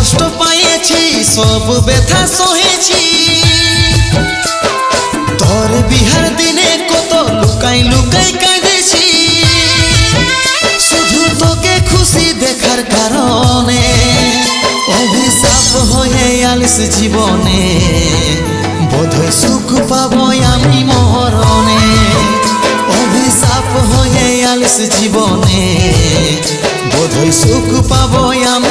কষ্ট পাইছি সব ব্যথা সহেছি তোর বিহার দিনে কত লুকাই লুকাই কাঁদেছি শুধু তোকে খুশি দেখার কারণে অভিশাপ হয়ে আলিস জীবনে বোধহয় সুখ পাবো আমি মরণে অভিশাপ হয়ে আলিস জীবনে বোধহয় সুখ পাবো আমি